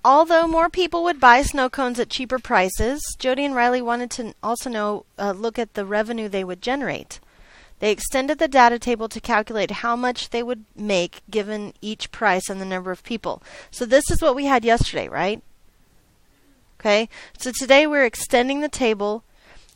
Although more people would buy snow cones at cheaper prices, Jody and Riley wanted to also look at the revenue they would generate. They extended the data table to calculate how much they would make given each price and the number of people. So this is what we had yesterday, right? Okay, so today we're extending the table,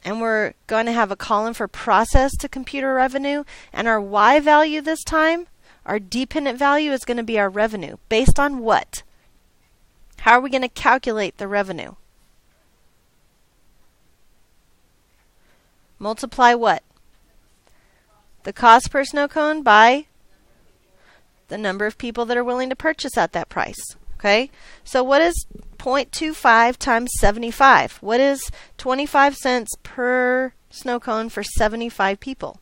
and we're going to have a column for process to computer revenue, and our Y value this time, our dependent value, is going to be our revenue. Based on what? How are we going to calculate the revenue? Multiply what? The cost per snow cone by the number of people that are willing to purchase at that price. Okay? So what is 0.25 times 75? What is 25 cents per snow cone for 75 people?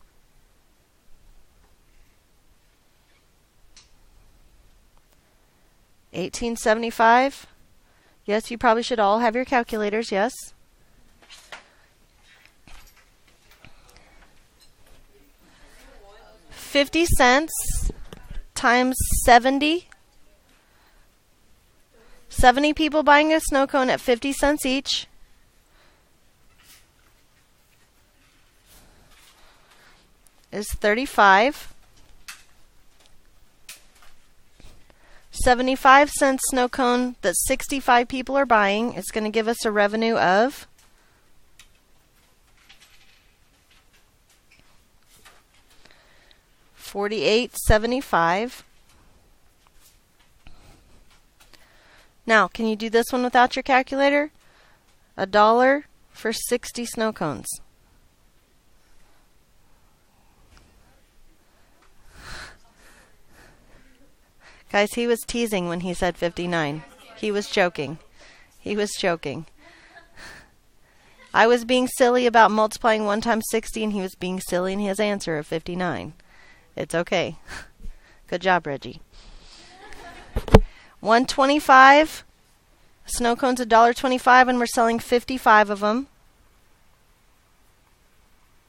$18.75. Yes, you probably should all have your calculators, yes. $0.50 times 70. 70 people buying a snow cone at 50 cents each. Is 35. 75 cents snow cone that 65 people are buying is going to give us a revenue of $48.75. Now, can you do this one without your calculator? $1 for 60 snow cones. Guys, he was teasing when he said 59. He was joking. He was joking. I was being silly about multiplying 1 times 60, and he was being silly in his answer of 59. It's okay. Good job, Reggie. 125. Snow cones $1.25, and we're selling 55 of them.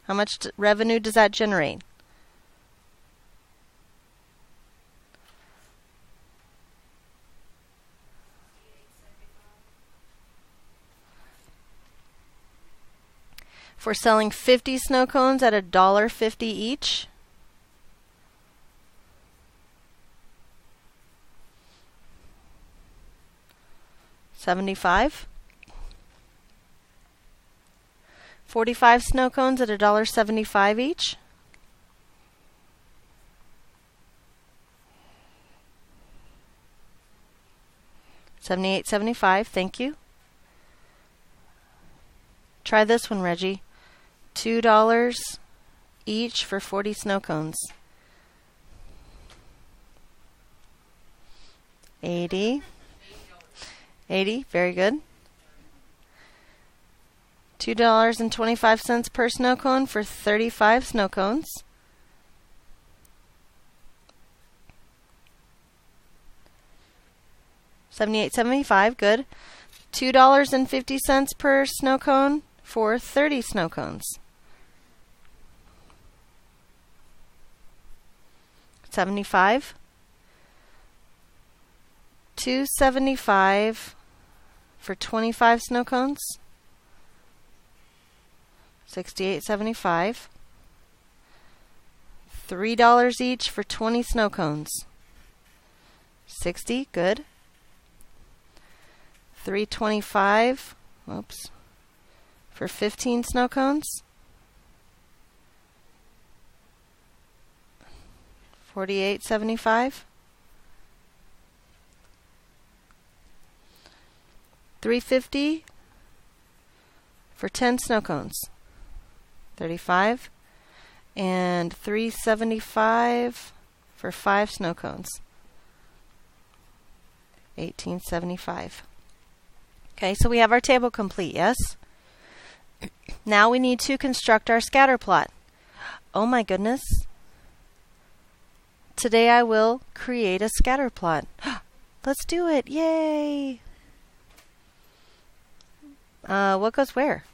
How much revenue does that generate? If we're selling 50 snow cones at $1.50 each, $75. 45 snow cones at $1.75 each. $78.75. Thank you. Try this one, Reggie. $2 each for 40 snow cones. 80. 80, very good. $2.25 per snow cone for 35 snow cones. $78.75, good. $2.50 per snow cone for 30 snow cones. $75. $2.75 for 25 snow cones. $68.75. $3 each for 20 snow cones. 60, good. $3.25, oops, for 15 snow cones. 48.75. $3.50 for 10 snow cones. 35. And $3.75 for 5 snow cones. 18.75. Okay, so we have our table complete, yes? Now we need to construct our scatter plot. Oh my goodness. Today I will create a scatter plot. Let's do it. Yay! What goes where?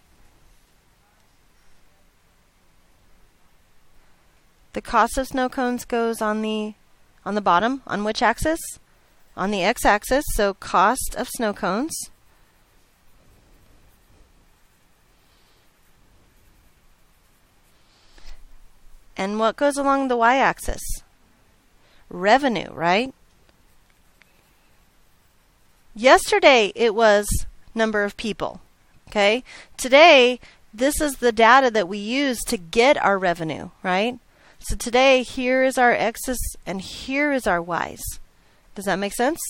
The cost of snow cones goes on the bottom. On which axis? on the x-axis, so cost of snow cones. And what goes along the y-axis? Revenue, right? Yesterday it was number of people. Okay? Today, this is the data that we use to get our revenue, right? So today, here is our x's and here is our y's. Does that make sense?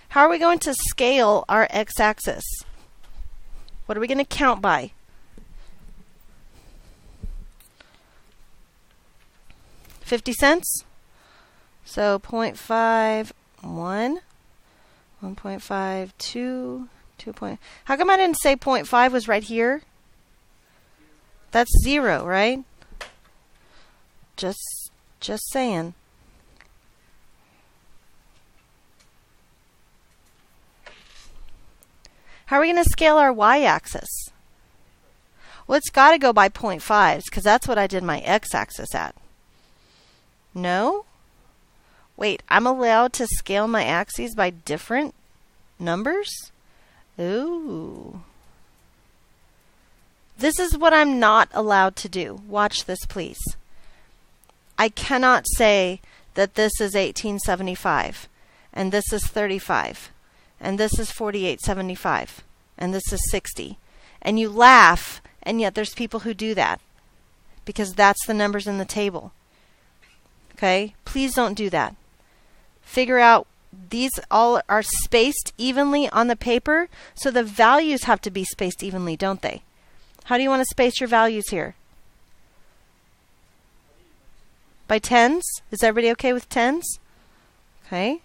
How are we going to scale our x-axis? What are we going to count by? $0.50? So 0.51, 1.52, 2. How come I didn't say 0.5 was right here? That's 0, right? Just saying. How are we going to scale our y-axis? Well, it's got to go by 0.5s because that's what I did my x-axis at. No? Wait, I'm allowed to scale my axes by different numbers? Ooh. This is what I'm not allowed to do. Watch this, please. I cannot say that this is 1875, and this is 35, and this is 4875, and this is 60. And you laugh, and yet there's people who do that because that's the numbers in the table. Okay? Please don't do that. Figure out these all are spaced evenly on the paper, so the values have to be spaced evenly, don't they? How do you want to space your values here? By tens? Is everybody okay with tens? Okay.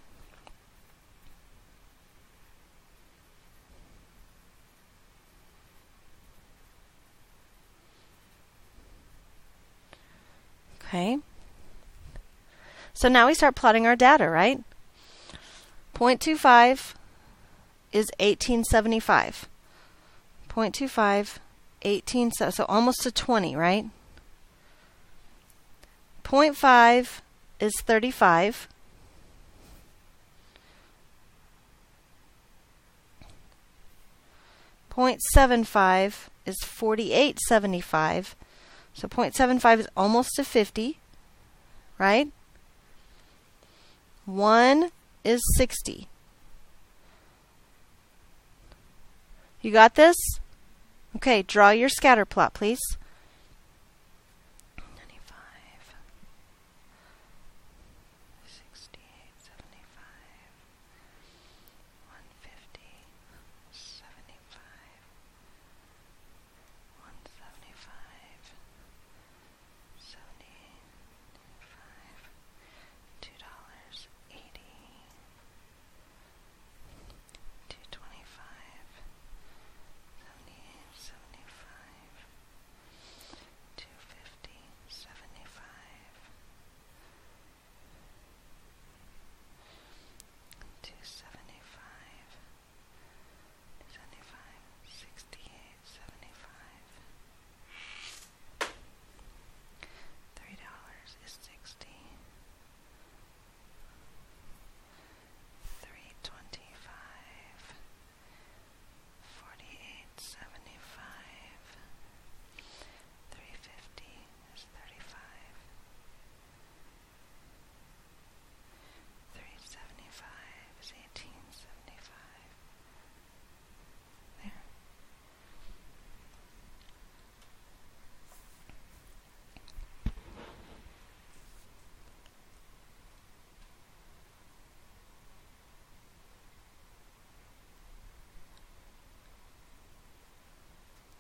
Okay. So now we start plotting our data, right? 0.25 is 1875. 0.25, 18, so almost to 20, right? 0.5 is 35. 0.75 is 4875. So 0.75 is almost to 50, right? 1 is 60. You got this? Okay, draw your scatter plot, please. 95, 68, 75, 150, 75, 175, 75, $2.80, 225, 78, 75, 250, 75, 275, 275, 68, 75. $3 is 60. 325, 4875, 350 is 35, 375 is 1875. There.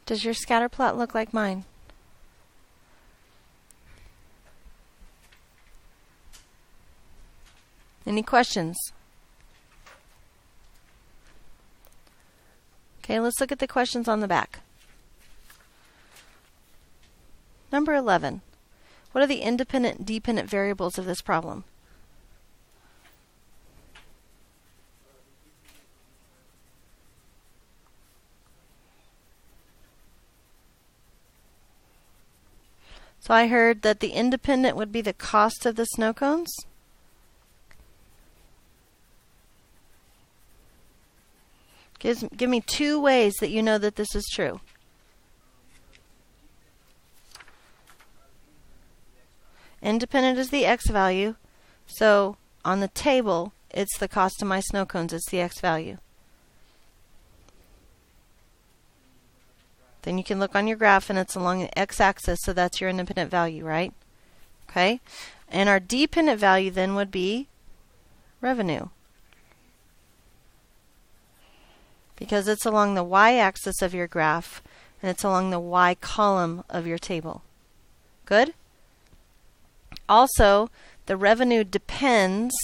Does your scatter plot look like mine? Any questions? Okay, let's look at the questions on the back. Number 11. What are the independent and dependent variables of this problem? So I heard that the independent would be the cost of the snow cones. Give me 2 ways that you know that this is true. Independent is the x value. So on the table, it's the cost of my snow cones. It's the x value. Then you can look on your graph and it's along the x-axis, so that's your independent value, right? Okay? And our dependent value then would be revenue, because it's along the y-axis of your graph and it's along the y column of your table. Good? Also, the revenue depends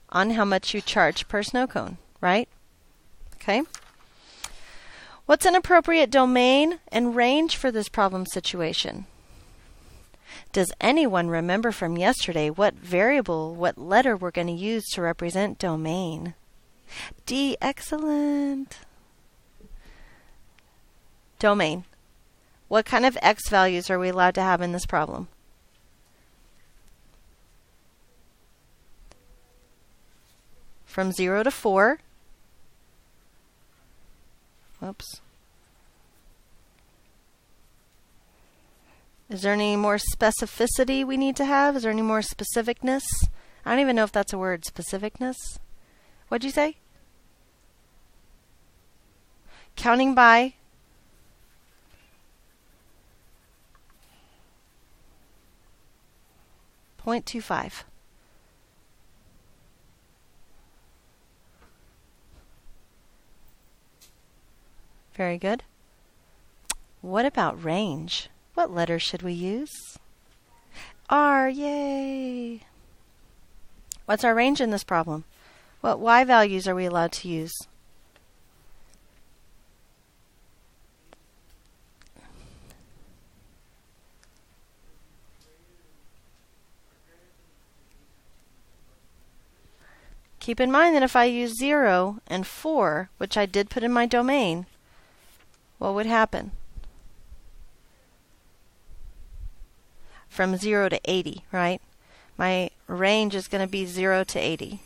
on how much you charge per snow cone, right? Okay. What's an appropriate domain and range for this problem situation? Does anyone remember from yesterday what variable, what letter we're going to use to represent domain? D, excellent. Domain. What kind of x values are we allowed to have in this problem? From 0 to 4. Whoops. Is there any more specificity we need to have? Is there any more specificness? I don't even know if that's a word, specificness. What'd you say? Counting by 0.25. Very good. What about range? What letter should we use? R, yay! What's our range in this problem? What y values are we allowed to use? Keep in mind that if I use 0 and 4, which I did put in my domain, what would happen? From 0 to 80, right? My range is going to be 0 to 80.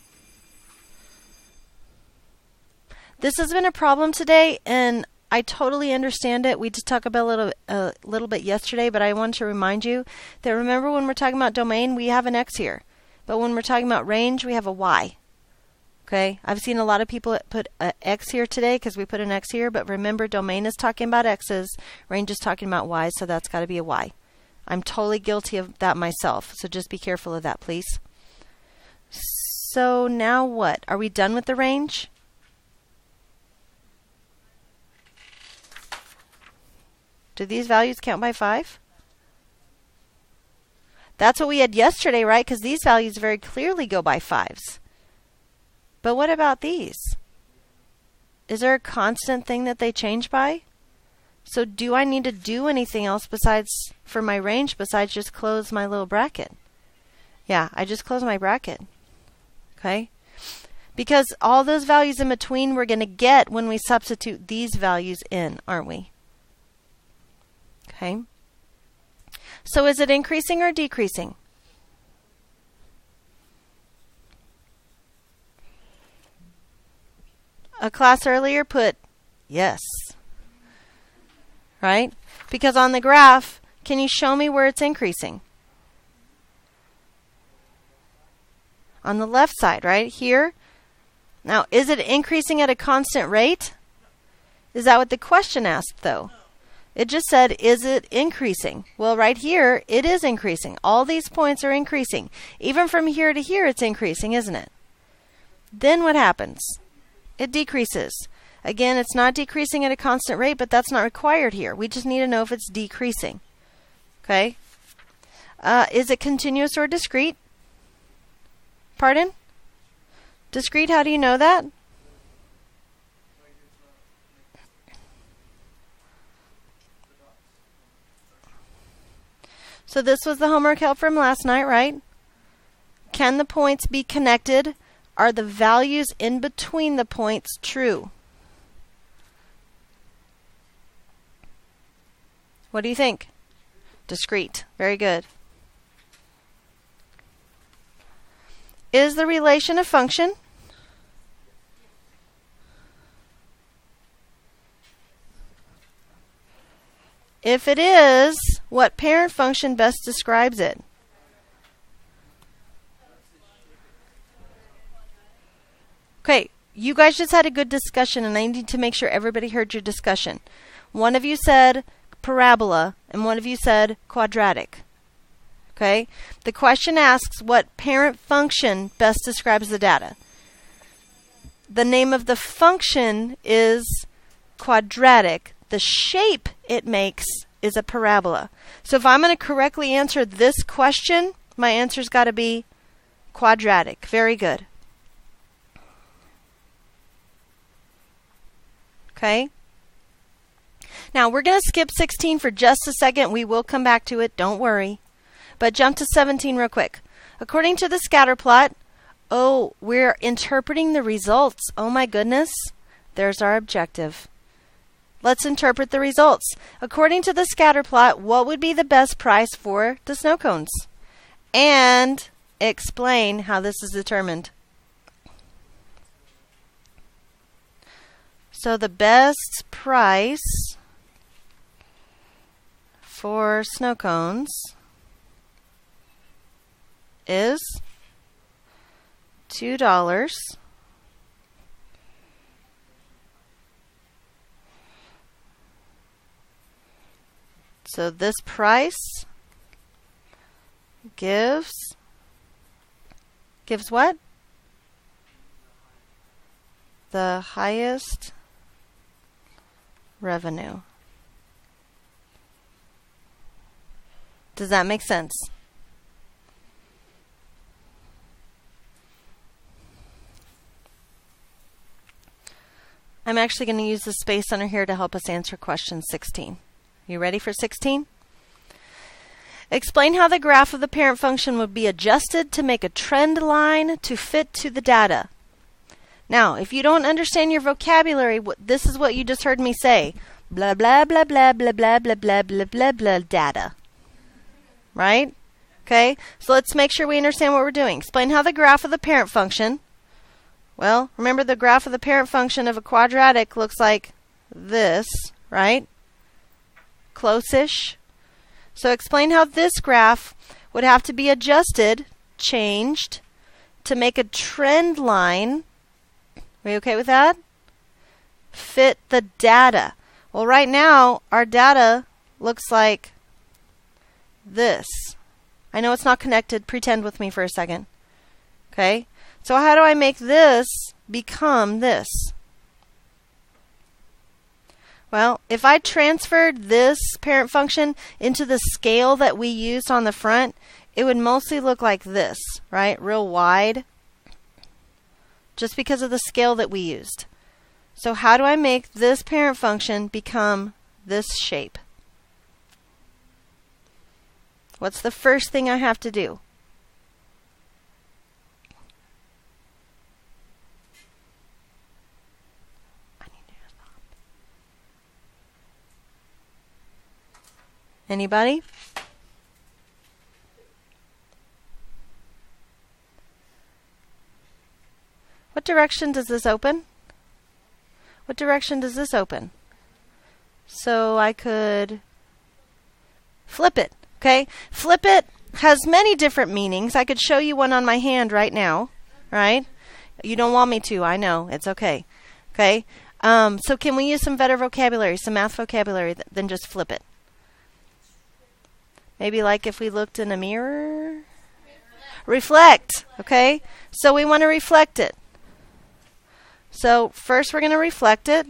This has been a problem today, and I totally understand it. We just talked about a little bit yesterday, but I want to remind you that remember when we're talking about domain, we have an x here. But when we're talking about range, we have a y. Okay, I've seen a lot of people put an x here today because we put an x here, but remember domain is talking about x's, range is talking about y's, so that's got to be a y. I'm totally guilty of that myself, so just be careful of that, please. So now what? Are we done with the range? Do these values count by 5? That's what we had yesterday, right? Because these values very clearly go by 5s. But what about these? Is there a constant thing that they change by? So do I need to do anything else besides, for my range, besides just close my little bracket? Yeah, I just close my bracket. Okay? Because all those values in between we're going to get when we substitute these values in, aren't we? Okay? So is it increasing or decreasing? A class earlier put yes. Right? Because on the graph, can you show me where it's increasing? On the left side, right? Here. Now, is it increasing at a constant rate? Is that what the question asked, though? It just said, is it increasing? Well, right here, it is increasing. All these points are increasing. Even from here to here, it's increasing, isn't it? Then what happens? It decreases. Again, it's not decreasing at a constant rate, but that's not required here. We just need to know if it's decreasing. Okay? Is it continuous or discrete? Pardon? Discrete, how do you know that? So this was the homework help from last night, right? Can the points be connected? Are the values in between the points true? What do you think? Discrete. Very good. Is the relation a function? If it is, what parent function best describes it? Okay, you guys just had a good discussion, and I need to make sure everybody heard your discussion. One of you said parabola, and one of you said quadratic. Okay? The question asks what parent function best describes the data. The name of the function is quadratic. The shape it makes is a parabola. So if I'm going to correctly answer this question, my answer's got to be quadratic. Very good. Okay? Now we're going to skip 16 for just a second. We will come back to it. Don't worry. But jump to 17 real quick. According to the scatter plot, oh, we're interpreting the results. Oh my goodness. There's our objective. Let's interpret the results. According to the scatter plot, what would be the best price for the snow cones? And explain how this is determined. So the best price for snow cones is $2. So this price gives what? The highest revenue. Does that make sense? I'm actually going to use the space under here to help us answer question 16. You ready for 16? Explain how the graph of the parent function would be adjusted to make a trend line to fit to the data. Now, if you don't understand your vocabulary, this is what you just heard me say. Blah, blah, blah, blah, blah, blah, blah, blah, blah, blah, blah, data. Right? Okay, so let's make sure we understand what we're doing. Explain how the graph of the parent function, well, remember the graph of the parent function of a quadratic looks like this, right? Close-ish. So explain how this graph would have to be adjusted, changed, to make a trend line. Are we okay with that? Fit the data. Well, right now, our data looks like this. I know it's not connected. Pretend with me for a second. Okay? So how do I make this become this? Well, if I transferred this parent function into the scale that we used on the front, it would mostly look like this, right? Real wide. Just because of the scale that we used. So how do I make this parent function become this shape? What's the first thing I have to do? Anybody? What direction does this open? What direction does this open? So I could flip it. Okay? Flip it has many different meanings. I could show you one on my hand right now. Right? You don't want me to. I know. It's okay. Okay? So can we use some better vocabulary, some math vocabulary than just flip it? Maybe like if we looked in a mirror? Reflect. Okay? So we want to reflect it. So first we're going to reflect it.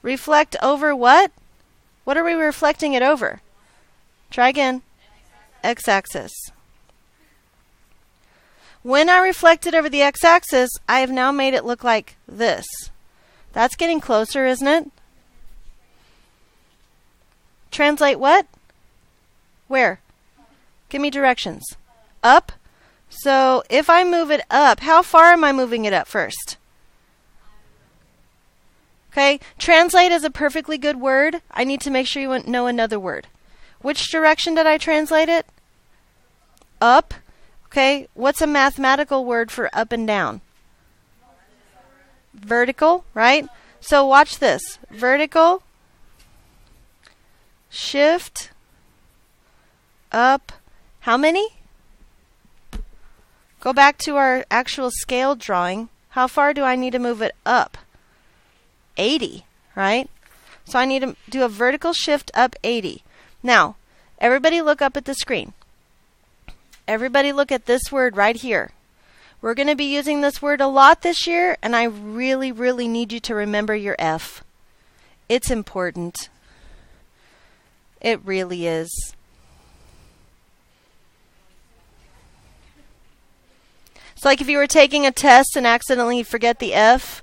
Reflect over what? What are we reflecting it over? Try again. X-axis. When I reflect it over the x-axis, I have now made it look like this. That's getting closer, isn't it? Translate what? Where? Give me directions. Up. So if I move it up, how far am I moving it up first? Okay, translate is a perfectly good word. I need to make sure you know another word. Which direction did I translate it? Up. Okay, what's a mathematical word for up and down? Vertical, right? So watch this. Vertical. shift up, how many? Go back to our actual scale drawing. How far do I need to move it up? 80, right? So I need to do a vertical shift up 80. Now, everybody look up at the screen. Everybody look at this word right here. We're going to be using this word a lot this year, and I really, really need you to remember your F. It's important. It really is. It's like if you were taking a test and accidentally forget the F.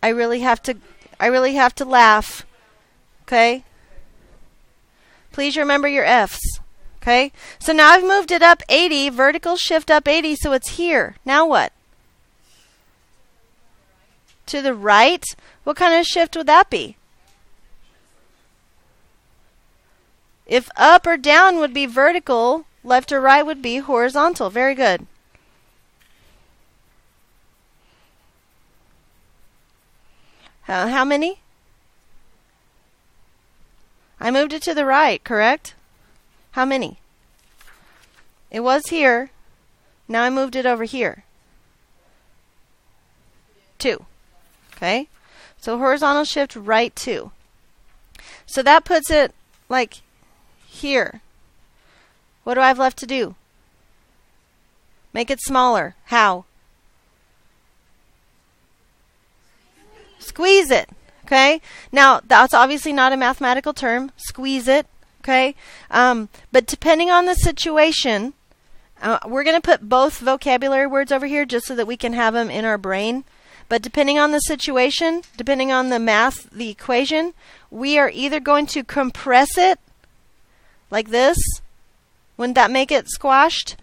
I really have to laugh. Okay? Please remember your F's. Okay? So now I've moved it up 80, vertical shift up 80, so it's here. Now what? To the right? What kind of shift would that be? If up or down would be vertical, left or right would be horizontal. Very good. How many? I moved it to the right, correct? How many? It was here. Now I moved it over here. 2. Okay? So horizontal shift right 2. So that puts it like here. What do I have left to do? Make it smaller. How? Squeeze it. Okay? Now, that's obviously not a mathematical term. Squeeze it. Okay? But depending on the situation, we're going to put both vocabulary words over here just so that we can have them in our brain. But depending on the situation, depending on the math, the equation, we are either going to compress it like this. Wouldn't that make it squashed?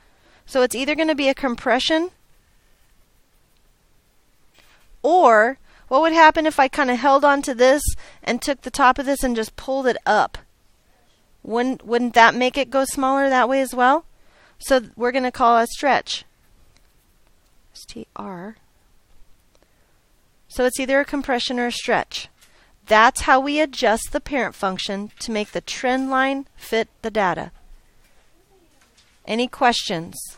So it's either going to be a compression, or what would happen if I kind of held on to this and took the top of this and just pulled it up? Wouldn't that make it go smaller that way as well? So we're going to call a stretch. STR. So it's either a compression or a stretch. That's how we adjust the parent function to make the trend line fit the data. Any questions?